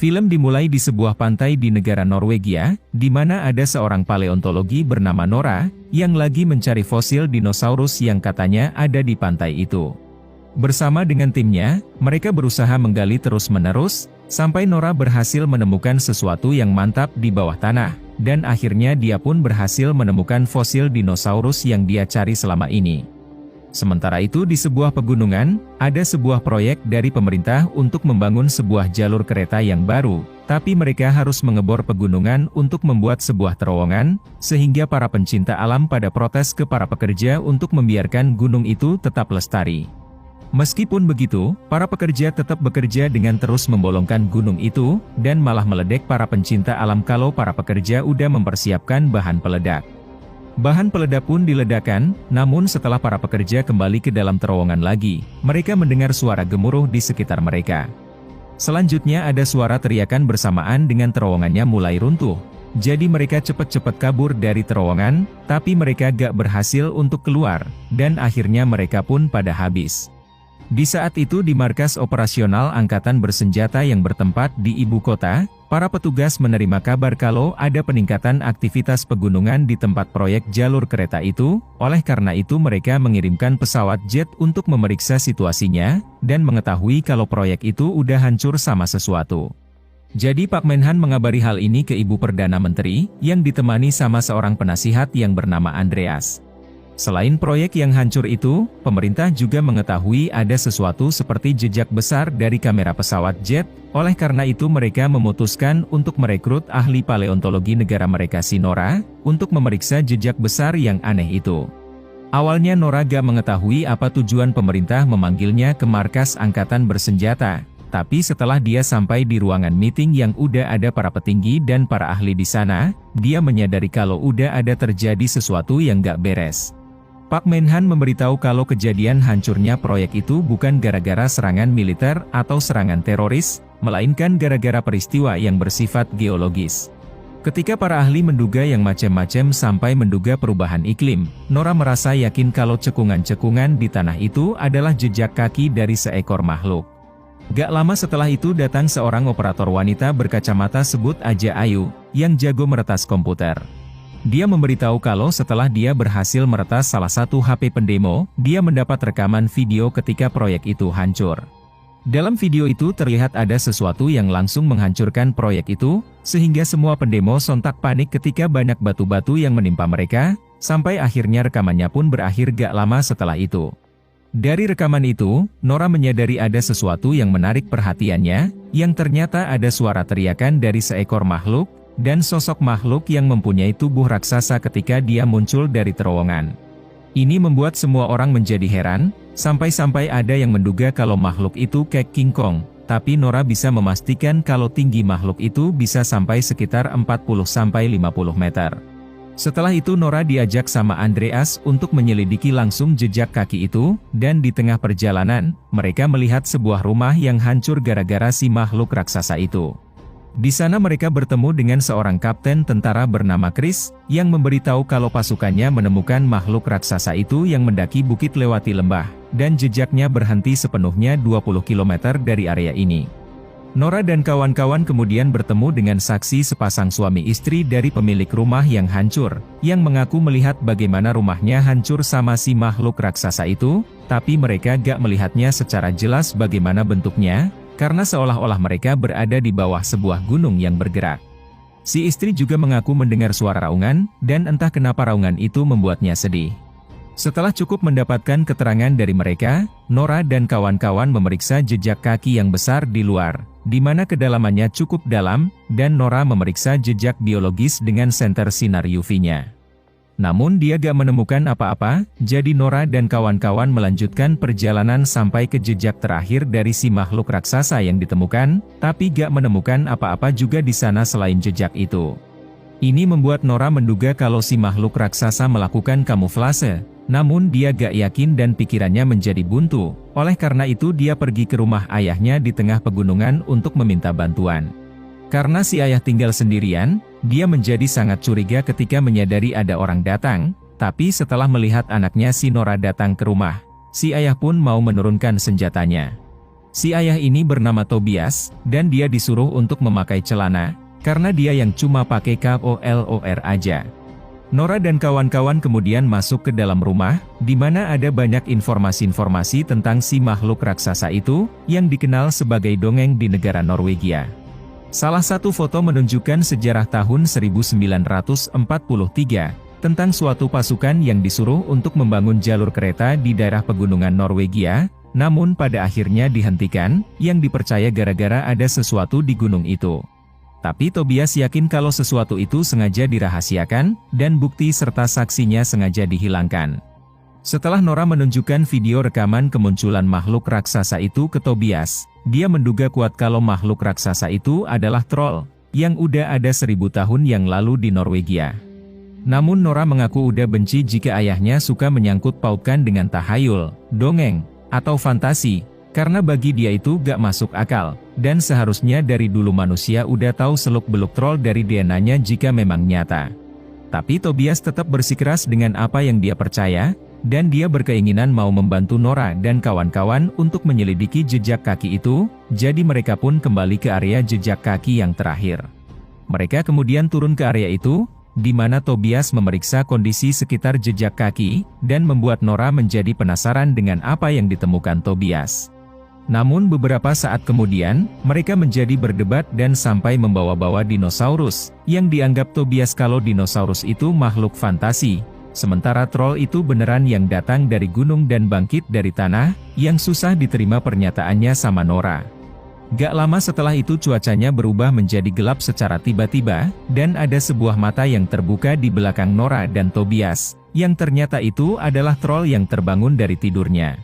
Film dimulai di sebuah pantai di negara Norwegia, di mana ada seorang paleontologi bernama Nora, yang lagi mencari fosil dinosaurus yang katanya ada di pantai itu. Bersama dengan timnya, mereka berusaha menggali terus-menerus, sampai Nora berhasil menemukan sesuatu yang mantap di bawah tanah, dan akhirnya dia pun berhasil menemukan fosil dinosaurus yang dia cari selama ini. Sementara itu di sebuah pegunungan, ada sebuah proyek dari pemerintah untuk membangun sebuah jalur kereta yang baru, tapi mereka harus mengebor pegunungan untuk membuat sebuah terowongan, sehingga para pencinta alam pada protes ke para pekerja untuk membiarkan gunung itu tetap lestari. Meskipun begitu, para pekerja tetap bekerja dengan terus membolongkan gunung itu, dan malah meledek para pencinta alam kalau para pekerja udah mempersiapkan bahan peledak. Bahan peledak pun diledakkan, namun setelah para pekerja kembali ke dalam terowongan lagi, mereka mendengar suara gemuruh di sekitar mereka. Selanjutnya ada suara teriakan bersamaan dengan terowongannya mulai runtuh. Jadi mereka cepat-cepat kabur dari terowongan, tapi mereka gak berhasil untuk keluar, dan akhirnya mereka pun pada habis. Di saat itu di markas operasional angkatan bersenjata yang bertempat di ibu kota, para petugas menerima kabar kalau ada peningkatan aktivitas pegunungan di tempat proyek jalur kereta itu, oleh karena itu mereka mengirimkan pesawat jet untuk memeriksa situasinya, dan mengetahui kalau proyek itu udah hancur sama sesuatu. Jadi Pak Menhan mengabari hal ini ke Ibu Perdana Menteri, yang ditemani sama seorang penasihat yang bernama Andreas. Selain proyek yang hancur itu, pemerintah juga mengetahui ada sesuatu seperti jejak besar dari kamera pesawat jet, oleh karena itu mereka memutuskan untuk merekrut ahli paleontologi negara mereka si Nora, untuk memeriksa jejak besar yang aneh itu. Awalnya Nora gak mengetahui apa tujuan pemerintah memanggilnya ke markas angkatan bersenjata, tapi setelah dia sampai di ruangan meeting yang udah ada para petinggi dan para ahli di sana, dia menyadari kalau udah ada terjadi sesuatu yang gak beres. Pak Menhan memberitahu kalau kejadian hancurnya proyek itu bukan gara-gara serangan militer atau serangan teroris, melainkan gara-gara peristiwa yang bersifat geologis. Ketika para ahli menduga yang macam-macam sampai menduga perubahan iklim, Nora merasa yakin kalau cekungan-cekungan di tanah itu adalah jejak kaki dari seekor makhluk. Gak lama setelah itu datang seorang operator wanita berkacamata sebut aja Ayu, yang jago meretas komputer. Dia memberitahu kalau setelah dia berhasil meretas salah satu HP pendemo, dia mendapat rekaman video ketika proyek itu hancur. Dalam video itu terlihat ada sesuatu yang langsung menghancurkan proyek itu, sehingga semua pendemo sontak panik ketika banyak batu-batu yang menimpa mereka, sampai akhirnya rekamannya pun berakhir gak lama setelah itu. Dari rekaman itu, Nora menyadari ada sesuatu yang menarik perhatiannya, yang ternyata ada suara teriakan dari seekor makhluk, dan sosok makhluk yang mempunyai tubuh raksasa ketika dia muncul dari terowongan. Ini membuat semua orang menjadi heran, sampai-sampai ada yang menduga kalau makhluk itu kayak King Kong, tapi Nora bisa memastikan kalau tinggi makhluk itu bisa sampai sekitar 40-50 meter. Setelah itu Nora diajak sama Andreas untuk menyelidiki langsung jejak kaki itu, dan di tengah perjalanan, mereka melihat sebuah rumah yang hancur gara-gara si makhluk raksasa itu. Di sana mereka bertemu dengan seorang kapten tentara bernama Chris, yang memberitahu kalau pasukannya menemukan makhluk raksasa itu yang mendaki bukit lewati lembah, dan jejaknya berhenti sepenuhnya 20 km dari area ini. Nora dan kawan-kawan kemudian bertemu dengan saksi sepasang suami istri dari pemilik rumah yang hancur, yang mengaku melihat bagaimana rumahnya hancur sama si makhluk raksasa itu, tapi mereka gak melihatnya secara jelas bagaimana bentuknya, karena seolah-olah mereka berada di bawah sebuah gunung yang bergerak. Si istri juga mengaku mendengar suara raungan, dan entah kenapa raungan itu membuatnya sedih. Setelah cukup mendapatkan keterangan dari mereka, Nora dan kawan-kawan memeriksa jejak kaki yang besar di luar, di mana kedalamannya cukup dalam, dan Nora memeriksa jejak biologis dengan senter sinar UV-nya. Namun dia gak menemukan apa-apa, jadi Nora dan kawan-kawan melanjutkan perjalanan sampai ke jejak terakhir dari si makhluk raksasa yang ditemukan, tapi gak menemukan apa-apa juga di sana selain jejak itu. Ini membuat Nora menduga kalau si makhluk raksasa melakukan kamuflase, namun dia gak yakin dan pikirannya menjadi buntu, oleh karena itu dia pergi ke rumah ayahnya di tengah pegunungan untuk meminta bantuan. Karena si ayah tinggal sendirian, dia menjadi sangat curiga ketika menyadari ada orang datang, tapi setelah melihat anaknya si Nora datang ke rumah, si ayah pun mau menurunkan senjatanya. Si ayah ini bernama Tobias, dan dia disuruh untuk memakai celana, karena dia yang cuma pakai kolor aja. Nora dan kawan-kawan kemudian masuk ke dalam rumah, di mana ada banyak informasi-informasi tentang si makhluk raksasa itu, yang dikenal sebagai dongeng di negara Norwegia. Salah satu foto menunjukkan sejarah tahun 1943, tentang suatu pasukan yang disuruh untuk membangun jalur kereta di daerah pegunungan Norwegia, namun pada akhirnya dihentikan, yang dipercaya gara-gara ada sesuatu di gunung itu. Tapi Tobias yakin kalau sesuatu itu sengaja dirahasiakan, dan bukti serta saksinya sengaja dihilangkan. Setelah Nora menunjukkan video rekaman kemunculan makhluk raksasa itu ke Tobias, dia menduga kuat kalau makhluk raksasa itu adalah troll, yang udah ada 1000 tahun yang lalu di Norwegia. Namun Nora mengaku udah benci jika ayahnya suka menyangkut pautkan dengan tahayul, dongeng, atau fantasi, karena bagi dia itu gak masuk akal, dan seharusnya dari dulu manusia udah tahu seluk-beluk troll dari DNA-nya jika memang nyata. Tapi Tobias tetap bersikeras dengan apa yang dia percaya, dan dia berkeinginan mau membantu Nora dan kawan-kawan untuk menyelidiki jejak kaki itu, jadi mereka pun kembali ke area jejak kaki yang terakhir. Mereka kemudian turun ke area itu, di mana Tobias memeriksa kondisi sekitar jejak kaki, dan membuat Nora menjadi penasaran dengan apa yang ditemukan Tobias. Namun beberapa saat kemudian, mereka menjadi berdebat dan sampai membawa-bawa dinosaurus, yang dianggap Tobias kalau dinosaurus itu makhluk fantasi, sementara troll itu beneran yang datang dari gunung dan bangkit dari tanah, yang susah diterima pernyataannya sama Nora. Gak lama setelah itu cuacanya berubah menjadi gelap secara tiba-tiba, dan ada sebuah mata yang terbuka di belakang Nora dan Tobias, yang ternyata itu adalah troll yang terbangun dari tidurnya.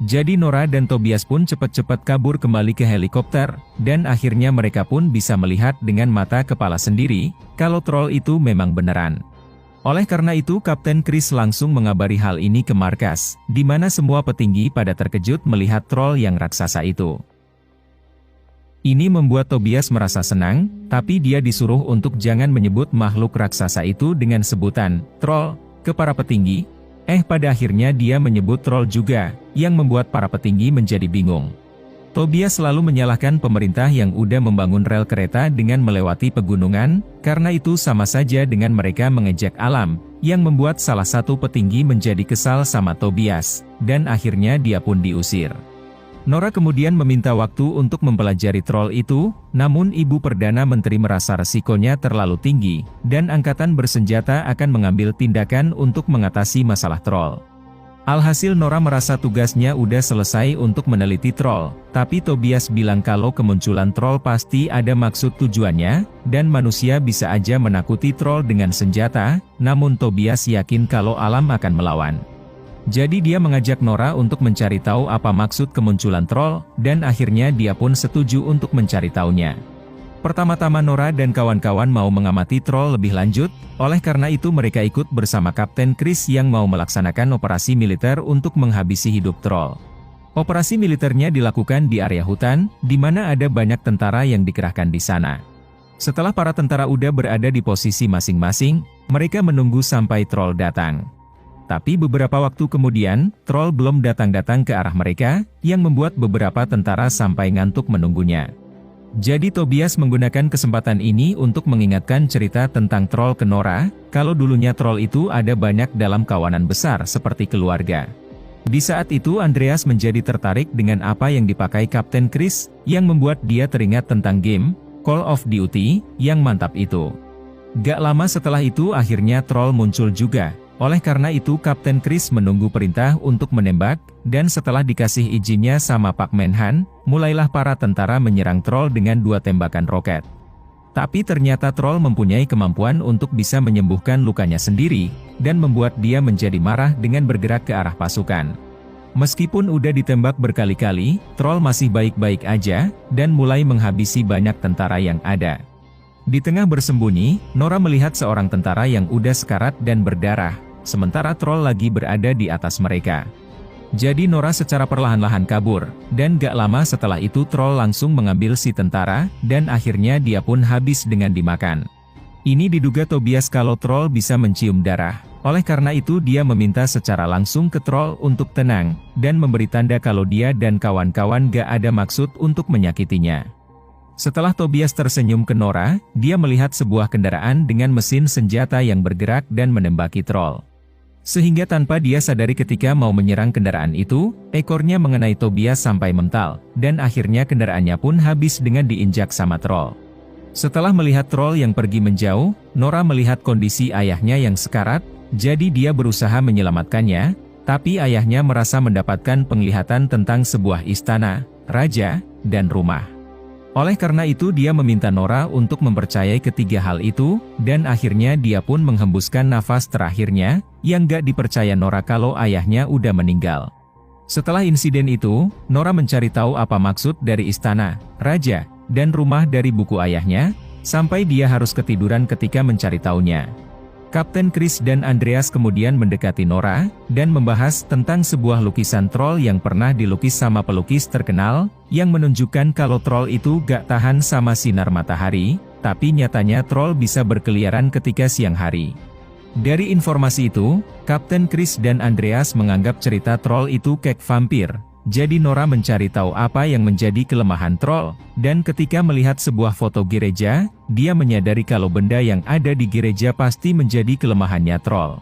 Jadi Nora dan Tobias pun cepat-cepat kabur kembali ke helikopter, dan akhirnya mereka pun bisa melihat dengan mata kepala sendiri, kalau troll itu memang beneran. Oleh karena itu Kapten Chris langsung mengabari hal ini ke markas, di mana semua petinggi pada terkejut melihat troll yang raksasa itu. Ini membuat Tobias merasa senang, tapi dia disuruh untuk jangan menyebut makhluk raksasa itu dengan sebutan troll ke para petinggi. Pada akhirnya dia menyebut troll juga, yang membuat para petinggi menjadi bingung. Tobias selalu menyalahkan pemerintah yang udah membangun rel kereta dengan melewati pegunungan, karena itu sama saja dengan mereka mengejek alam, yang membuat salah satu petinggi menjadi kesal sama Tobias, dan akhirnya dia pun diusir. Nora kemudian meminta waktu untuk mempelajari troll itu, namun Ibu Perdana Menteri merasa resikonya terlalu tinggi, dan angkatan bersenjata akan mengambil tindakan untuk mengatasi masalah troll. Alhasil Nora merasa tugasnya udah selesai untuk meneliti troll, tapi Tobias bilang kalau kemunculan troll pasti ada maksud tujuannya, dan manusia bisa aja menakuti troll dengan senjata, namun Tobias yakin kalau alam akan melawan. Jadi dia mengajak Nora untuk mencari tahu apa maksud kemunculan troll, dan akhirnya dia pun setuju untuk mencari tahunya. Pertama-tama Nora dan kawan-kawan mau mengamati troll lebih lanjut, oleh karena itu mereka ikut bersama Kapten Chris yang mau melaksanakan operasi militer untuk menghabisi hidup troll. Operasi militernya dilakukan di area hutan, di mana ada banyak tentara yang dikerahkan di sana. Setelah para tentara udah berada di posisi masing-masing, mereka menunggu sampai troll datang. Tapi beberapa waktu kemudian, troll belum datang-datang ke arah mereka, yang membuat beberapa tentara sampai ngantuk menunggunya. Jadi Tobias menggunakan kesempatan ini untuk mengingatkan cerita tentang troll ke Nora, kalau dulunya troll itu ada banyak dalam kawanan besar seperti keluarga. Di saat itu Andreas menjadi tertarik dengan apa yang dipakai Kapten Chris, yang membuat dia teringat tentang game Call of Duty yang mantap itu. Gak lama setelah itu akhirnya troll muncul juga. Oleh karena itu Kapten Chris menunggu perintah untuk menembak, dan setelah dikasih izinnya sama Pak Menhan, mulailah para tentara menyerang troll dengan 2 tembakan roket. Tapi ternyata troll mempunyai kemampuan untuk bisa menyembuhkan lukanya sendiri, dan membuat dia menjadi marah dengan bergerak ke arah pasukan. Meskipun udah ditembak berkali-kali, troll masih baik-baik aja, dan mulai menghabisi banyak tentara yang ada. Di tengah bersembunyi, Nora melihat seorang tentara yang udah sekarat dan berdarah, sementara troll lagi berada di atas mereka. Jadi Nora secara perlahan-lahan kabur, dan gak lama setelah itu troll langsung mengambil si tentara, dan akhirnya dia pun habis dengan dimakan. Ini diduga Tobias kalau troll bisa mencium darah, Oleh karena itu dia meminta secara langsung ke troll untuk tenang, dan memberi tanda kalau dia dan kawan-kawan gak ada maksud untuk menyakitinya. Setelah Tobias tersenyum ke Nora, dia melihat sebuah kendaraan dengan mesin senjata yang bergerak dan menembaki troll. Sehingga tanpa dia sadari ketika mau menyerang kendaraan itu, ekornya mengenai Tobias sampai mental, dan akhirnya kendaraannya pun habis dengan diinjak sama troll. Setelah melihat troll yang pergi menjauh, Nora melihat kondisi ayahnya yang sekarat, jadi dia berusaha menyelamatkannya, tapi ayahnya merasa mendapatkan penglihatan tentang sebuah istana, raja, dan rumah. Oleh karena itu dia meminta Nora untuk mempercayai ketiga hal itu, dan akhirnya dia pun menghembuskan nafas terakhirnya, yang gak dipercaya Nora kalau ayahnya udah meninggal. Setelah insiden itu, Nora mencari tahu apa maksud dari istana, raja, dan rumah dari buku ayahnya, sampai dia harus ketiduran ketika mencari tahunya. Kapten Chris dan Andreas kemudian mendekati Nora, dan membahas tentang sebuah lukisan troll yang pernah dilukis sama pelukis terkenal, yang menunjukkan kalau troll itu gak tahan sama sinar matahari, tapi nyatanya troll bisa berkeliaran ketika siang hari. Dari informasi itu, Kapten Chris dan Andreas menganggap cerita troll itu kayak vampir. Jadi Nora mencari tahu apa yang menjadi kelemahan troll, dan ketika melihat sebuah foto gereja, dia menyadari kalau benda yang ada di gereja pasti menjadi kelemahannya troll.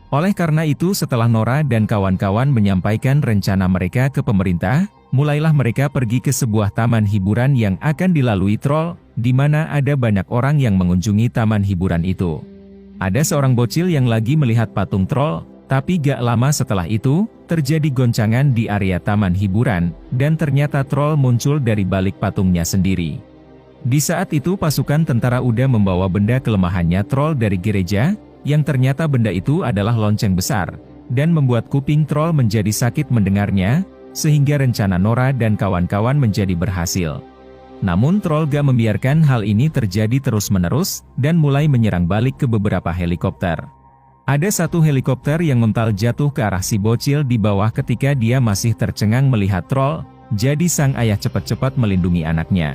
Oleh karena itu setelah Nora dan kawan-kawan menyampaikan rencana mereka ke pemerintah, mulailah mereka pergi ke sebuah taman hiburan yang akan dilalui troll, di mana ada banyak orang yang mengunjungi taman hiburan itu. Ada seorang bocil yang lagi melihat patung troll, tapi gak lama setelah itu, terjadi goncangan di area taman hiburan, dan ternyata troll muncul dari balik patungnya sendiri. Di saat itu pasukan tentara udah membawa benda kelemahannya troll dari gereja, yang ternyata benda itu adalah lonceng besar, dan membuat kuping troll menjadi sakit mendengarnya, sehingga rencana Nora dan kawan-kawan menjadi berhasil. Namun troll gak membiarkan hal ini terjadi terus-menerus, dan mulai menyerang balik ke beberapa helikopter. Ada satu helikopter yang mental jatuh ke arah si bocil di bawah ketika dia masih tercengang melihat troll, jadi sang ayah cepat-cepat melindungi anaknya.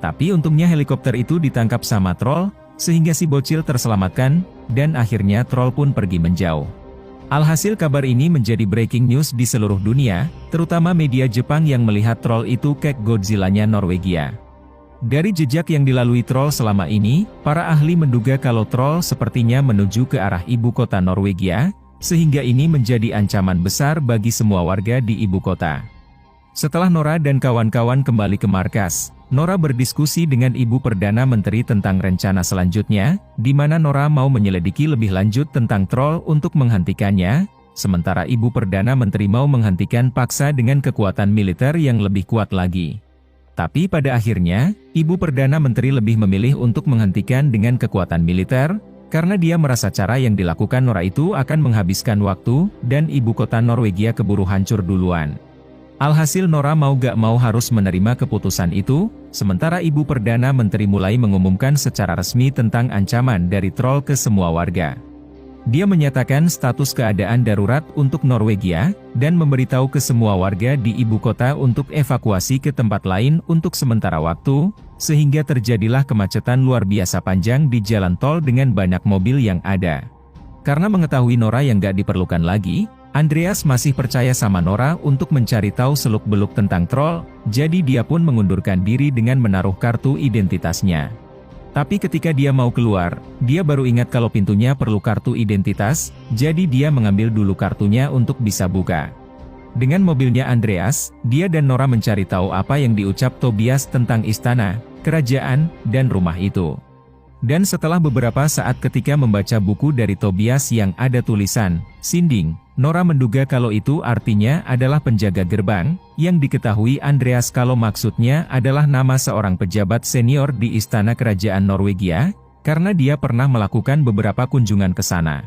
Tapi untungnya helikopter itu ditangkap sama troll, sehingga si bocil terselamatkan, dan akhirnya troll pun pergi menjauh. Alhasil kabar ini menjadi breaking news di seluruh dunia, terutama media Jepang yang melihat troll itu kayak Godzilla-nya Norwegia. Dari jejak yang dilalui troll selama ini, para ahli menduga kalau troll sepertinya menuju ke arah ibu kota Norwegia, sehingga ini menjadi ancaman besar bagi semua warga di ibu kota. Setelah Nora dan kawan-kawan kembali ke markas, Nora berdiskusi dengan Ibu Perdana Menteri tentang rencana selanjutnya, di mana Nora mau menyelidiki lebih lanjut tentang troll untuk menghentikannya, sementara Ibu Perdana Menteri mau menghentikan paksa dengan kekuatan militer yang lebih kuat lagi. Tapi pada akhirnya, Ibu Perdana Menteri lebih memilih untuk menghentikan dengan kekuatan militer, karena dia merasa cara yang dilakukan Nora itu akan menghabiskan waktu, dan ibu kota Norwegia keburu hancur duluan. Alhasil Nora mau gak mau harus menerima keputusan itu, sementara Ibu Perdana Menteri mulai mengumumkan secara resmi tentang ancaman dari troll ke semua warga. Dia menyatakan status keadaan darurat untuk Norwegia, dan memberitahu ke semua warga di ibu kota untuk evakuasi ke tempat lain untuk sementara waktu, sehingga terjadilah kemacetan luar biasa panjang di jalan tol dengan banyak mobil yang ada. Karena mengetahui Nora yang gak diperlukan lagi, Andreas masih percaya sama Nora untuk mencari tahu seluk-beluk tentang troll, jadi dia pun mengundurkan diri dengan menaruh kartu identitasnya. Tapi ketika dia mau keluar, dia baru ingat kalau pintunya perlu kartu identitas, jadi dia mengambil dulu kartunya untuk bisa buka. Dengan mobilnya Andreas, dia dan Nora mencari tahu apa yang diucap Tobias tentang istana, kerajaan, dan rumah itu. Dan setelah beberapa saat ketika membaca buku dari Tobias yang ada tulisan, Sinding, Nora menduga kalau itu artinya adalah penjaga gerbang, yang diketahui Andreas kalau maksudnya adalah nama seorang pejabat senior di istana kerajaan Norwegia, karena dia pernah melakukan beberapa kunjungan ke sana.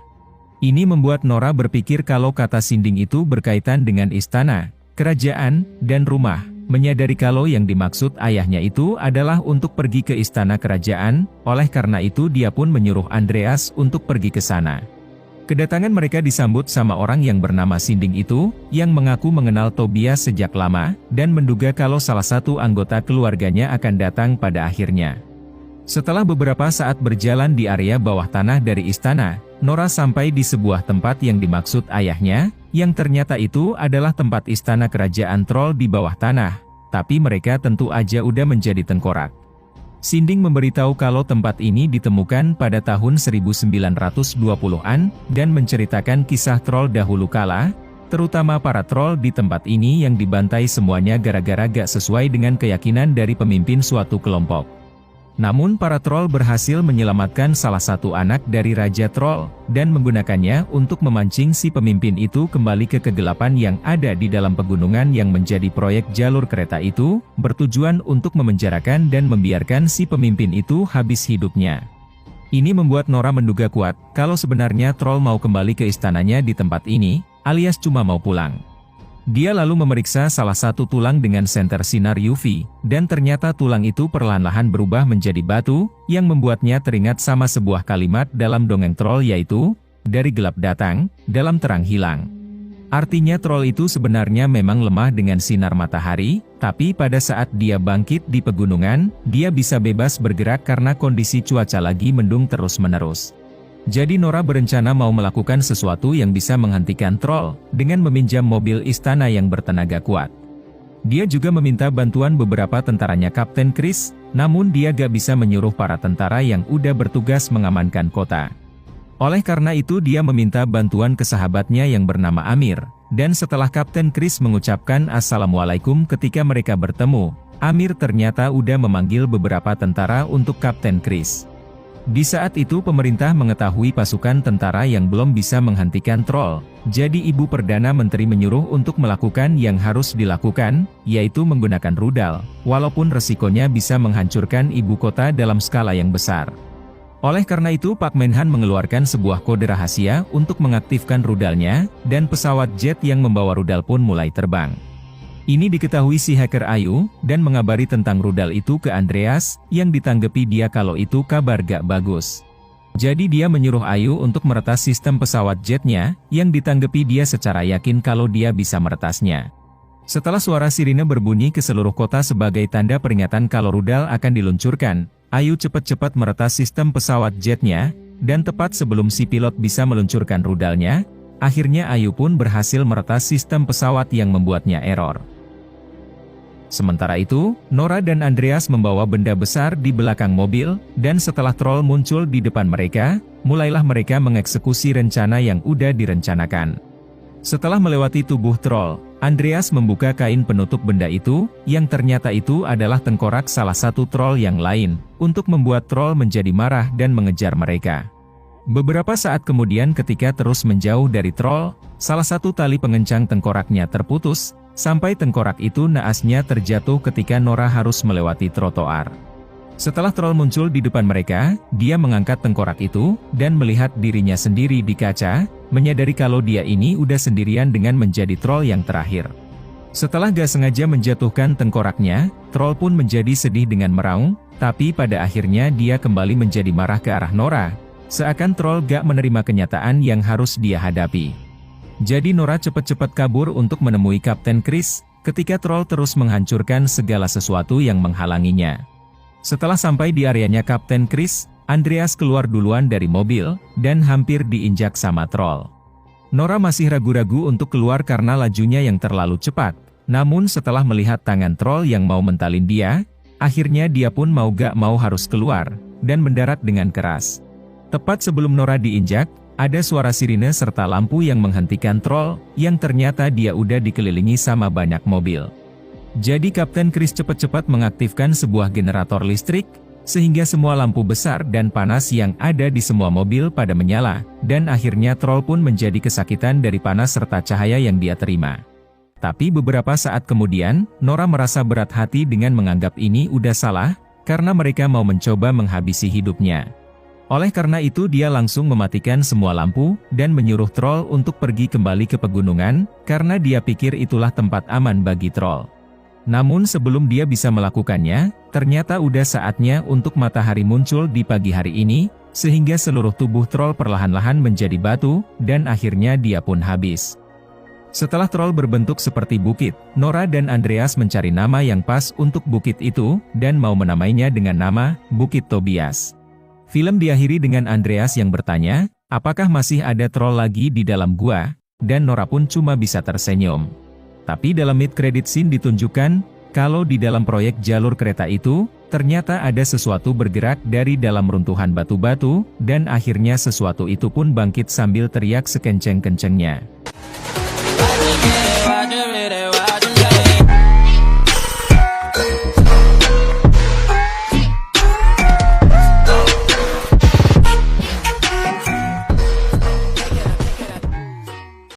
Ini membuat Nora berpikir kalau kata Sinding itu berkaitan dengan istana, kerajaan, dan rumah. Menyadari kalau yang dimaksud ayahnya itu adalah untuk pergi ke istana kerajaan, oleh karena itu dia pun menyuruh Andreas untuk pergi ke sana. Kedatangan mereka disambut sama orang yang bernama Sinding itu, yang mengaku mengenal Tobias sejak lama, dan menduga kalau salah satu anggota keluarganya akan datang pada akhirnya. Setelah beberapa saat berjalan di area bawah tanah dari istana, Nora sampai di sebuah tempat yang dimaksud ayahnya, yang ternyata itu adalah tempat istana kerajaan troll di bawah tanah, tapi mereka tentu aja udah menjadi tengkorak. Sinding memberitahu kalau tempat ini ditemukan pada tahun 1920-an, dan menceritakan kisah troll dahulu kala, terutama para troll di tempat ini yang dibantai semuanya gara-gara gak sesuai dengan keyakinan dari pemimpin suatu kelompok. Namun para troll berhasil menyelamatkan salah satu anak dari Raja Troll, dan menggunakannya untuk memancing si pemimpin itu kembali ke kegelapan yang ada di dalam pegunungan yang menjadi proyek jalur kereta itu, bertujuan untuk memenjarakan dan membiarkan si pemimpin itu habis hidupnya. Ini membuat Nora menduga kuat, kalau sebenarnya troll mau kembali ke istananya di tempat ini, alias cuma mau pulang. Dia lalu memeriksa salah satu tulang dengan senter sinar UV, dan ternyata tulang itu perlahan-lahan berubah menjadi batu, yang membuatnya teringat sama sebuah kalimat dalam dongeng troll yaitu, dari gelap datang, dalam terang hilang. Artinya troll itu sebenarnya memang lemah dengan sinar matahari, tapi pada saat dia bangkit di pegunungan, dia bisa bebas bergerak karena kondisi cuaca lagi mendung terus-menerus. Jadi Nora berencana mau melakukan sesuatu yang bisa menghentikan troll, dengan meminjam mobil istana yang bertenaga kuat. Dia juga meminta bantuan beberapa tentaranya Kapten Chris, namun dia gak bisa menyuruh para tentara yang udah bertugas mengamankan kota. Oleh karena itu dia meminta bantuan ke sahabatnya yang bernama Amir, dan setelah Kapten Chris mengucapkan Assalamualaikum ketika mereka bertemu, Amir ternyata udah memanggil beberapa tentara untuk Kapten Chris. Di saat itu pemerintah mengetahui pasukan tentara yang belum bisa menghentikan troll, jadi Ibu Perdana Menteri menyuruh untuk melakukan yang harus dilakukan, yaitu menggunakan rudal, walaupun resikonya bisa menghancurkan ibu kota dalam skala yang besar. Oleh karena itu Pak Menhan mengeluarkan sebuah kode rahasia untuk mengaktifkan rudalnya, dan pesawat jet yang membawa rudal pun mulai terbang. Ini diketahui si hacker Ayu, dan mengabari tentang rudal itu ke Andreas, yang ditanggapi dia kalau itu kabar gak bagus. Jadi dia menyuruh Ayu untuk meretas sistem pesawat jetnya, yang ditanggapi dia secara yakin kalau dia bisa meretasnya. Setelah suara sirine berbunyi ke seluruh kota sebagai tanda peringatan kalau rudal akan diluncurkan, Ayu cepat-cepat meretas sistem pesawat jetnya, dan tepat sebelum si pilot bisa meluncurkan rudalnya, akhirnya Ayu pun berhasil meretas sistem pesawat yang membuatnya error. Sementara itu, Nora dan Andreas membawa benda besar di belakang mobil, dan setelah troll muncul di depan mereka, mulailah mereka mengeksekusi rencana yang udah direncanakan. Setelah melewati tubuh troll, Andreas membuka kain penutup benda itu, yang ternyata itu adalah tengkorak salah satu troll yang lain, untuk membuat troll menjadi marah dan mengejar mereka. Beberapa saat kemudian ketika terus menjauh dari troll, salah satu tali pengencang tengkoraknya terputus, sampai tengkorak itu naasnya terjatuh ketika Nora harus melewati trotoar. Setelah troll muncul di depan mereka, dia mengangkat tengkorak itu, dan melihat dirinya sendiri di kaca, menyadari kalau dia ini udah sendirian dengan menjadi troll yang terakhir. Setelah gak sengaja menjatuhkan tengkoraknya, troll pun menjadi sedih dengan meraung, tapi pada akhirnya dia kembali menjadi marah ke arah Nora, seakan troll gak menerima kenyataan yang harus dia hadapi. Jadi Nora cepat-cepat kabur untuk menemui Kapten Chris, ketika troll terus menghancurkan segala sesuatu yang menghalanginya. Setelah sampai di areanya Kapten Chris, Andreas keluar duluan dari mobil, dan hampir diinjak sama troll. Nora masih ragu-ragu untuk keluar karena lajunya yang terlalu cepat, namun setelah melihat tangan troll yang mau mentalin dia, akhirnya dia pun mau gak mau harus keluar, dan mendarat dengan keras. Tepat sebelum Nora diinjak, ada suara sirine serta lampu yang menghentikan troll, yang ternyata dia udah dikelilingi sama banyak mobil. Jadi Kapten Chris cepat-cepat mengaktifkan sebuah generator listrik, sehingga semua lampu besar dan panas yang ada di semua mobil pada menyala, dan akhirnya troll pun menjadi kesakitan dari panas serta cahaya yang dia terima. Tapi beberapa saat kemudian, Nora merasa berat hati dengan menganggap ini udah salah, karena mereka mau mencoba menghabisi hidupnya. Oleh karena itu dia langsung mematikan semua lampu, dan menyuruh troll untuk pergi kembali ke pegunungan, karena dia pikir itulah tempat aman bagi troll. Namun sebelum dia bisa melakukannya, ternyata udah saatnya untuk matahari muncul di pagi hari ini, sehingga seluruh tubuh troll perlahan-lahan menjadi batu, dan akhirnya dia pun habis. Setelah troll berbentuk seperti bukit, Nora dan Andreas mencari nama yang pas untuk bukit itu, dan mau menamainya dengan nama Bukit Tobias. Film diakhiri dengan Andreas yang bertanya, Apakah masih ada troll lagi di dalam gua? Dan Nora pun cuma bisa tersenyum. Tapi dalam mid-credit scene ditunjukkan, kalau di dalam proyek jalur kereta itu, ternyata ada sesuatu bergerak dari dalam runtuhan batu-batu, dan akhirnya sesuatu itu pun bangkit sambil teriak sekenceng-kencengnya.